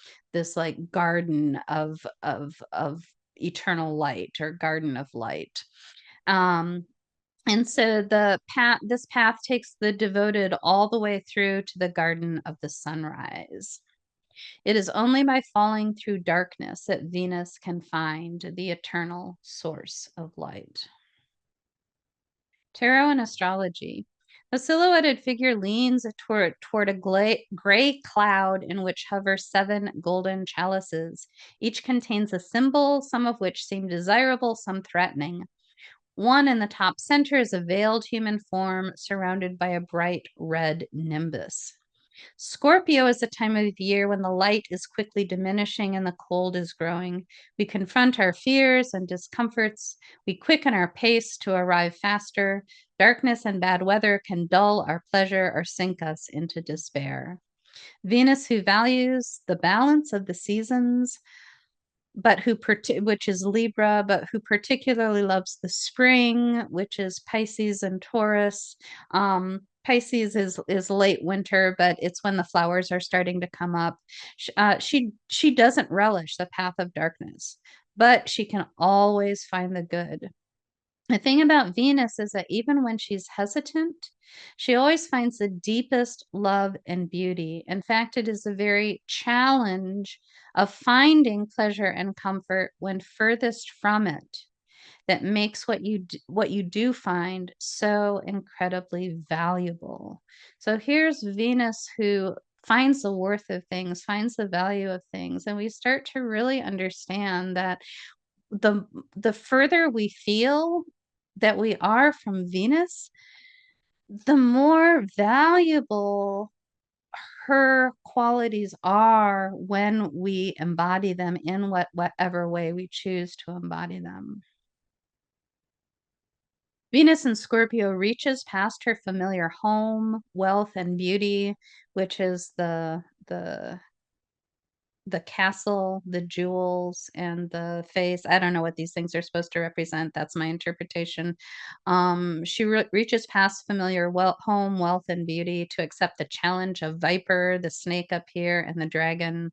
like garden of eternal light, or garden of light. And so this path takes the devoted all the way through to the garden of the sunrise. It is only by falling through darkness that Venus can find the eternal source of light. Tarot and astrology. A silhouetted figure leans toward a gray cloud in which hover 7 golden chalices. Each contains a symbol, some of which seem desirable, some threatening. One in the top center is a veiled human form surrounded by a bright red nimbus. Scorpio is a time of year when the light is quickly diminishing and the cold is growing. We confront our fears and discomforts. We quicken our pace to arrive faster. Darkness and bad weather can dull our pleasure or sink us into despair. Venus, who values the balance of the seasons, but which is Libra, but who particularly loves the spring, which is Pisces and Taurus. Pisces is late winter, but it's when the flowers are starting to come up. She doesn't relish the path of darkness, but she can always find the good. The thing about Venus is that even when she's hesitant, she always finds the deepest love and beauty. In fact, it is a very challenge of finding pleasure and comfort when furthest from it that makes what you do find so incredibly valuable. So here's Venus, who finds the worth of things, finds the value of things, and we start to really understand that the further we feel that we are from Venus, the more valuable her qualities are when we embody them in whatever way we choose to embody them. Venus in Scorpio reaches past her familiar home, wealth, and beauty, which is the castle, the jewels, and the face. I don't know what these things are supposed to represent. That's my interpretation. She reaches past familiar home, wealth, and beauty to accept the challenge of Viper, the snake up here, and the dragon.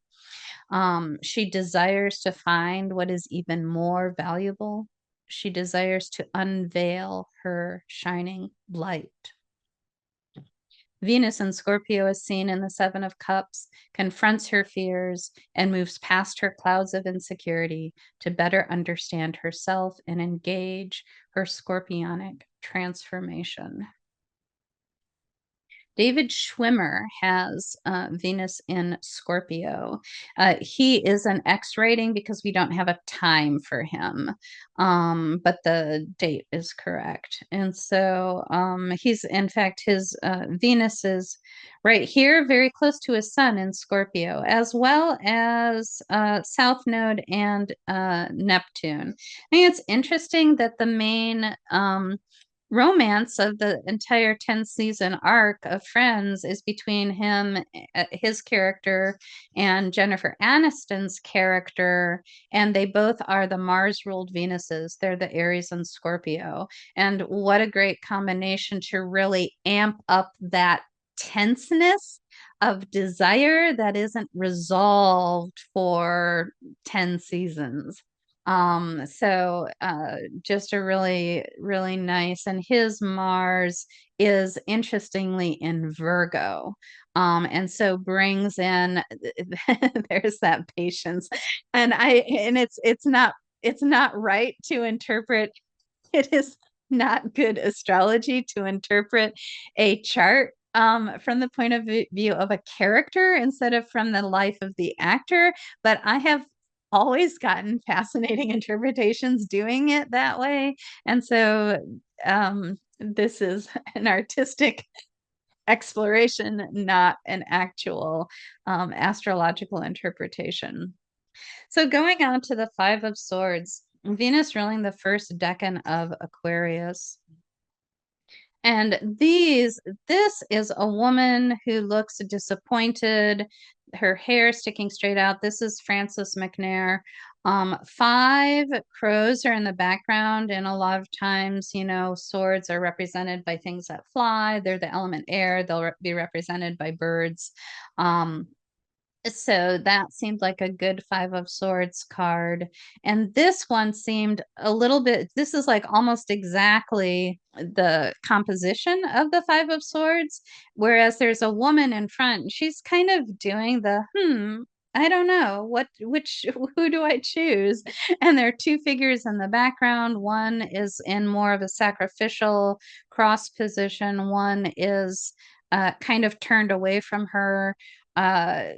She desires to find what is even more valuable. She desires to unveil her shining light. Venus in Scorpio is seen in the Seven of Cups, confronts her fears, and moves past her clouds of insecurity to better understand herself and engage her scorpionic transformation. David Schwimmer has Venus in Scorpio. He is an X rating because we don't have a time for him, but the date is correct. And so he's, in fact, his Venus is right here, very close to his sun in Scorpio, as well as South Node and Neptune. I think it's interesting that the main romance of the entire 10 season arc of Friends is between him, his character, and Jennifer Aniston's character, and they both are the Mars ruled Venuses. They're the Aries and Scorpio, and what a great combination to really amp up that tenseness of desire that isn't resolved for 10 seasons. Just a really, really nice, and his Mars is interestingly in Virgo. And so brings in there's that patience. And it's not right to interpret, it is not good astrology to interpret a chart from the point of view of a character instead of from the life of the actor. But I have always gotten fascinating interpretations doing it that way. And so this is an artistic exploration, not an actual astrological interpretation. So going on to the Five of Swords, Venus ruling the first decan of Aquarius. And this is a woman who looks disappointed, her hair sticking straight out. This is Frances McNair. 5 crows are in the background, and a lot of times, swords are represented by things that fly. They're the element air. They'll be represented by birds. So that seemed like a good 5 of Swords card. And this one seemed a little bit, this is like almost exactly the composition of the 5 of Swords, whereas there's a woman in front. She's kind of doing the I don't know who do I choose? And there are two figures in the background. One is in more of a sacrificial cross position. One is kind of turned away from her. Uh,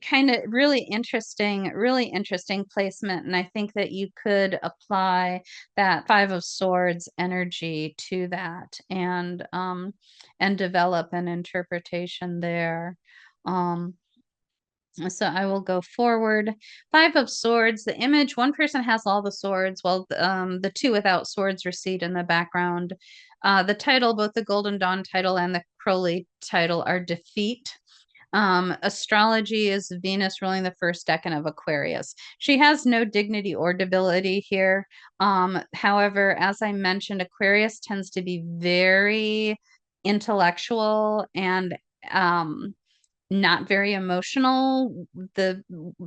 kind of really interesting placement. And I think that you could apply that Five of Swords energy to that and develop an interpretation there. Um, so I will go forward. Five of Swords, the image, one person has all the swords, while the two without swords recede in the background. The title, both the Golden Dawn title and the Crowley title, are defeat. Astrology is Venus ruling the first decan of Aquarius. She has no dignity or debility here. However, as I mentioned, Aquarius tends to be very intellectual and not very emotional. The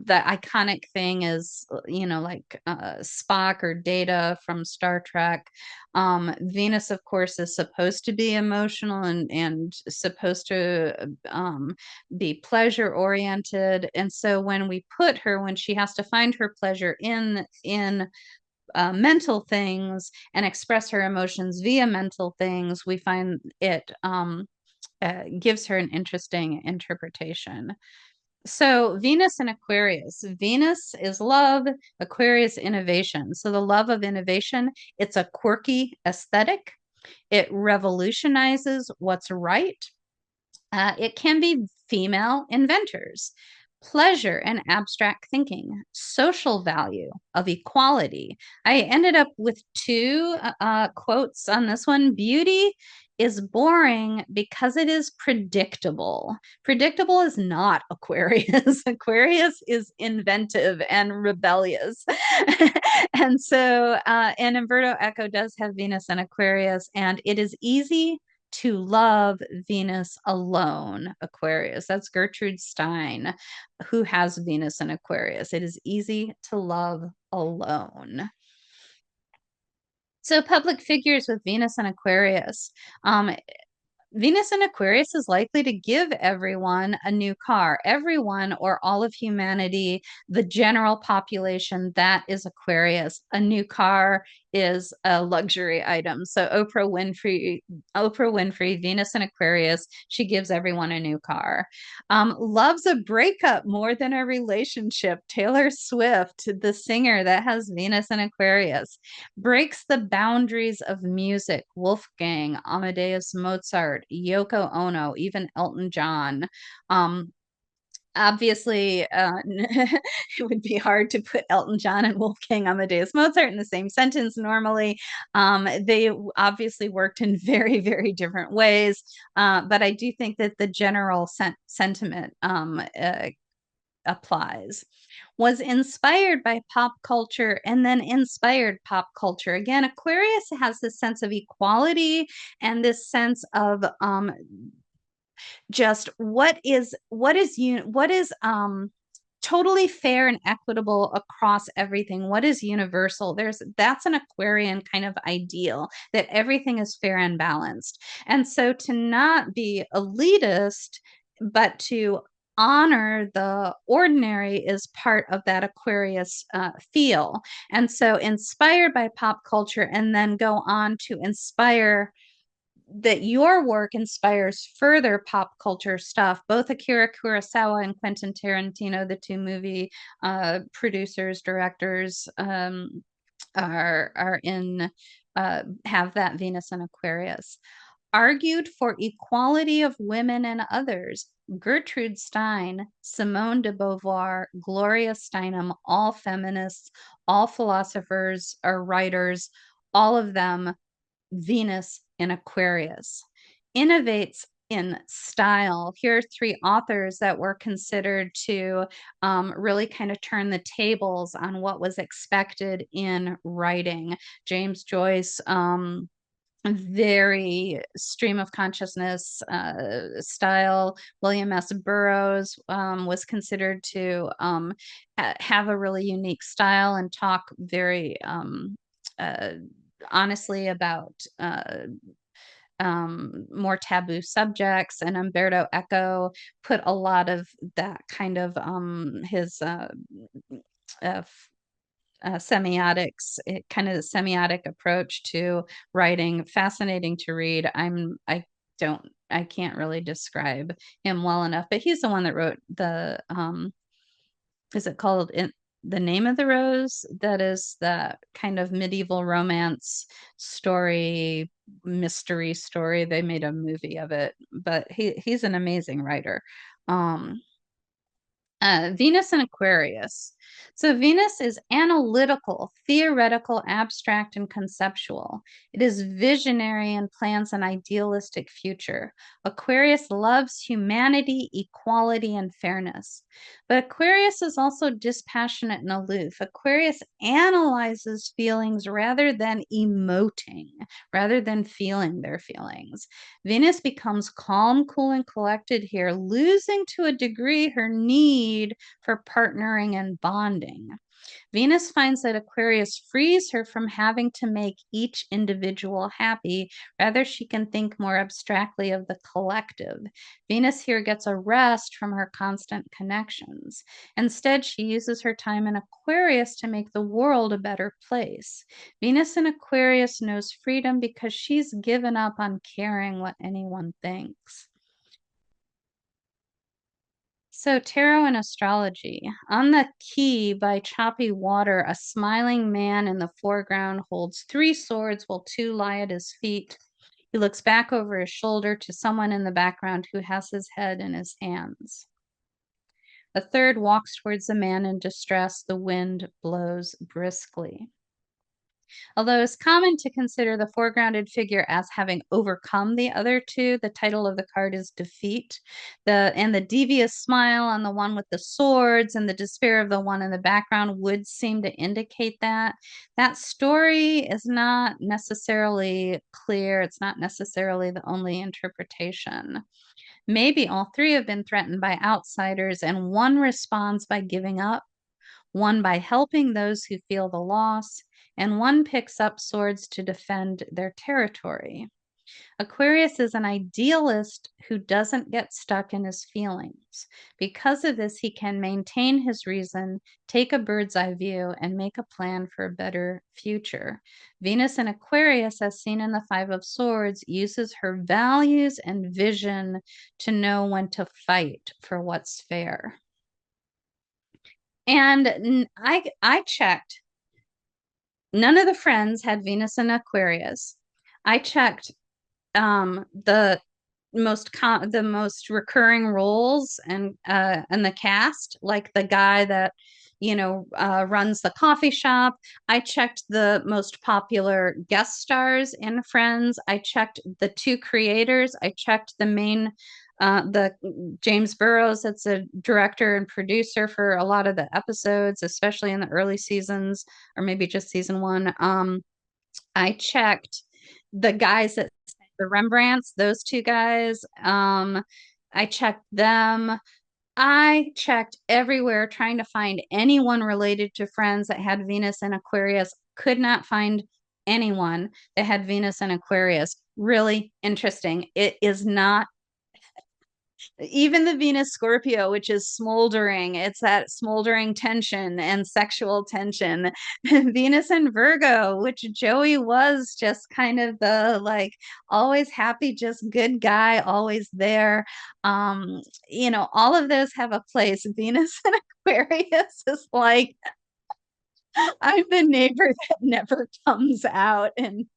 iconic thing is, like Spock or Data from Star Trek. Venus, of course, is supposed to be emotional and supposed to be pleasure oriented. And so when she has to find her pleasure in mental things and express her emotions via mental things, we find it gives her an interesting interpretation. So Venus and Aquarius. Venus is love, Aquarius innovation. So the love of innovation, it's a quirky aesthetic. It revolutionizes what's right. It can be female inventors, pleasure and abstract thinking, social value of equality. I ended up with two quotes on this one. Beauty is boring because it is predictable. Predictable is not Aquarius. Aquarius is inventive and rebellious. And so, and Inverto Echo does have Venus and Aquarius, and it is easy to love Venus alone, Aquarius. That's Gertrude Stein, who has Venus in Aquarius. It is easy to love alone. So public figures with Venus and Aquarius. Venus in Aquarius is likely to give everyone a new car. Everyone or all of humanity, the general population, that is Aquarius. A new car is a luxury item. So Oprah Winfrey, Venus in Aquarius, she gives everyone a new car. Loves a breakup more than a relationship. Taylor Swift, the singer that has Venus in Aquarius, breaks the boundaries of music. Wolfgang, Amadeus Mozart, Yoko Ono, even Elton John. Obviously, it would be hard to put Elton John and Wolfgang Amadeus Mozart in the same sentence normally. They obviously worked in very, very different ways, but I do think that the general sentiment applies. Was inspired by pop culture and then inspired pop culture. Again, Aquarius has this sense of equality and this sense of just what is totally fair and equitable across everything. What is universal? That's an Aquarian kind of ideal, that everything is fair and balanced. And so to not be elitist, but to honor the ordinary is part of that Aquarius feel. And so inspired by pop culture and then go on to inspire, that your work inspires further pop culture stuff. Both Akira Kurosawa and Quentin Tarantino, the two movie producers, directors, are in have that Venus and Aquarius. Argued for equality of women and others. Gertrude Stein, Simone de Beauvoir, Gloria Steinem, all feminists, all philosophers or writers, all of them Venus in Aquarius. Innovates in style. Here are three authors that were considered to really kind of turn the tables on what was expected in writing. James Joyce, very stream of consciousness style. William S. Burroughs was considered to have a really unique style and talk very honestly about more taboo subjects, and Umberto Eco put a lot of that kind of his uh, semiotics, kind of the semiotic approach to writing. Fascinating to read. I can't really describe him well enough, but he's the one that wrote the is it called The Name of the Rose? That is the kind of medieval romance story, mystery story. They made a movie of it, but he's an amazing writer. Um, Venus and Aquarius. So Venus is analytical, theoretical, abstract, and conceptual. It is visionary and plans an idealistic future. Aquarius loves humanity, equality, and fairness. But Aquarius is also dispassionate and aloof. Aquarius analyzes feelings rather than emoting, rather than feeling their feelings. Venus becomes calm, cool, and collected here, losing to a degree her need for partnering and bonding. Venus finds that Aquarius frees her from having to make each individual happy. Rather, she can think more abstractly of the collective. Venus here gets a rest from her constant connections. Instead, she uses her time in Aquarius to make the world a better place. Venus in Aquarius knows freedom because she's given up on caring what anyone thinks. So, tarot and astrology. On the key by choppy water, a smiling man in the foreground holds 3 swords while 2 lie at his feet. He looks back over his shoulder to someone in the background who has his head in his hands. A third walks towards the man in distress. The wind blows briskly. Although it's common to consider the foregrounded figure as having overcome the other two, the title of the card is Defeat. The devious smile on the one with the swords and the despair of the one in the background would seem to indicate that. That story is not necessarily clear. It's not necessarily the only interpretation. Maybe all three have been threatened by outsiders, and one responds by giving up, one by helping those who feel the loss, and one picks up swords to defend their territory. Aquarius is an idealist who doesn't get stuck in his feelings. Because of this, he can maintain his reason, take a bird's eye view, and make a plan for a better future. Venus in Aquarius, as seen in the Five of Swords, uses her values and vision to know when to fight for what's fair. And I checked. None of the friends had Venus in Aquarius. I checked the most recurring roles and the cast, like the guy that runs the coffee shop. I checked the most popular guest stars in Friends. I checked the 2 creators. I checked the main the James Burrows, that's a director and producer for a lot of the episodes, especially in the early seasons, or maybe just season 1. I checked the guys that the Rembrandts, those 2 guys. I checked them. I checked everywhere trying to find anyone related to Friends that had Venus and Aquarius. Could not find anyone that had Venus and Aquarius. Really interesting. It is not even the Venus Scorpio, which is smoldering. It's that smoldering tension and sexual tension. Venus and Virgo, which Joey was just kind of the like always happy, just good guy, always there. All of those have a place. Venus and Aquarius is like I'm the neighbor that never comes out and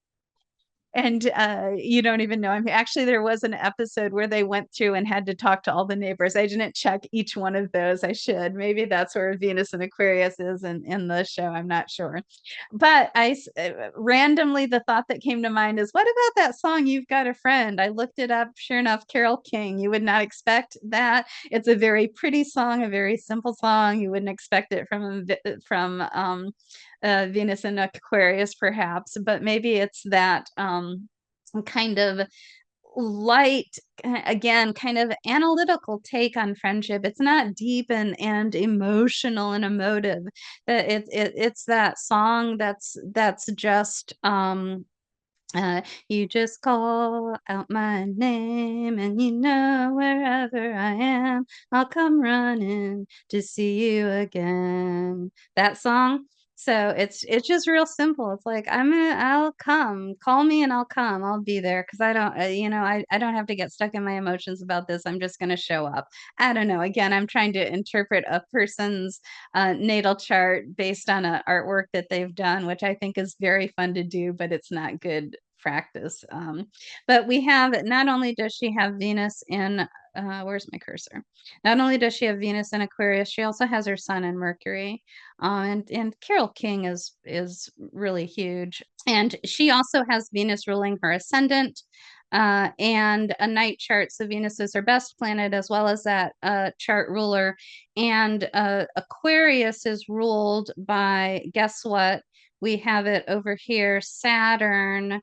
you don't even know. I mean, actually, there was an episode where they went through and had to talk to all the neighbors. I didn't check each one of those. I should. Maybe that's where Venus and Aquarius is in the show. I'm not sure. But randomly, the thought that came to mind is, what about that song, You've Got a Friend? I looked it up. Sure enough, Carole King. You would not expect that. It's a very pretty song, a very simple song. You wouldn't expect it from Venus and Aquarius, perhaps, but maybe it's that kind of light, again, kind of analytical take on friendship. It's not deep and emotional and emotive. That it's that song that's just You just call out my name, and you know wherever I am, I'll come running to see you again. That song. So it's just real simple. It's like I'll come. Call me and I'll come. I'll be there because I don't, I don't have to get stuck in my emotions about this. I'm just going to show up. I don't know. Again, I'm trying to interpret a person's natal chart based on an artwork that they've done, which I think is very fun to do, but it's not good practice. But we have, not only does she have Venus in, where's my cursor? Not only does she have Venus in Aquarius, she also has her Sun in Mercury. And Carole King is really huge. And she also has Venus ruling her ascendant. And a night chart. So Venus is her best planet, as well as that chart ruler. And Aquarius is ruled by, guess what? We have it over here, Saturn,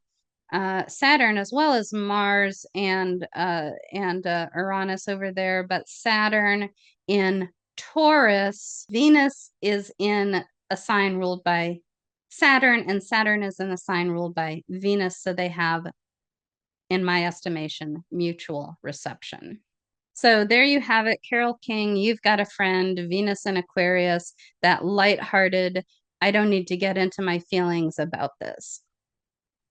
Saturn, as well as Mars and Uranus over there, but Saturn in Taurus. Venus is in a sign ruled by Saturn, and Saturn is in a sign ruled by Venus. So they have, in my estimation, mutual reception. So there you have it, Carole King. You've got a friend, Venus in Aquarius, that lighthearted, I don't need to get into my feelings about this.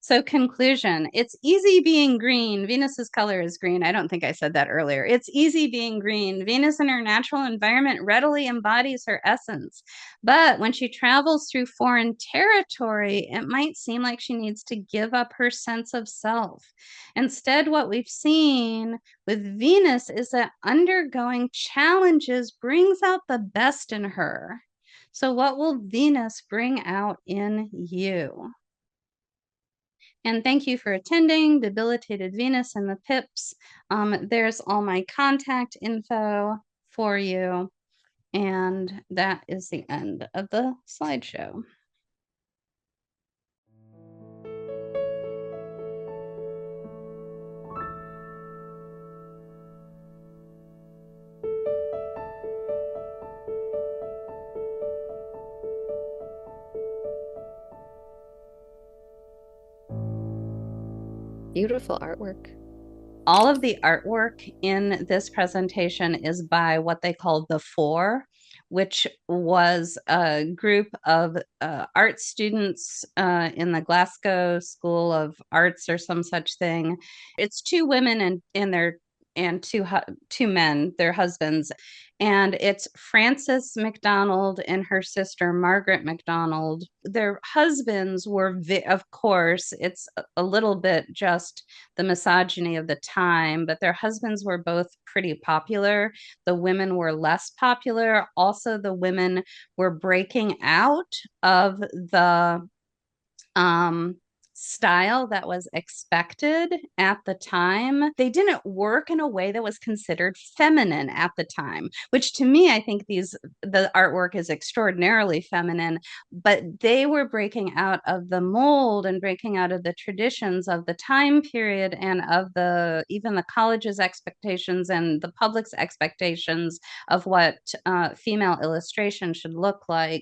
So conclusion, it's easy being green. Venus's color is green. I don't think I said that earlier. It's easy being green. Venus in her natural environment readily embodies her essence. But when she travels through foreign territory, it might seem like she needs to give up her sense of self. Instead, what we've seen with Venus is that undergoing challenges brings out the best in her. So what will Venus bring out in you? And thank you for attending Debilitated Venus and the Pips. There's all my contact info for you. And that is the end of the slideshow. Beautiful artwork. All of the artwork in this presentation is by what they call the Four, which was a group of art students in the Glasgow School of Arts or some such thing. It's two women and two men, their husbands. And it's Frances MacDonald and her sister Margaret MacDonald. Their husbands were, of course, it's a little bit just the misogyny of the time, but their husbands were both pretty popular. The women were less popular. Also, the women were breaking out of the style that was expected at the time. They didn't work in a way that was considered feminine at the time, which to me, I think the artwork is extraordinarily feminine, but they were breaking out of the mold and breaking out of the traditions of the time period and of even the college's expectations and the public's expectations of what female illustration should look like.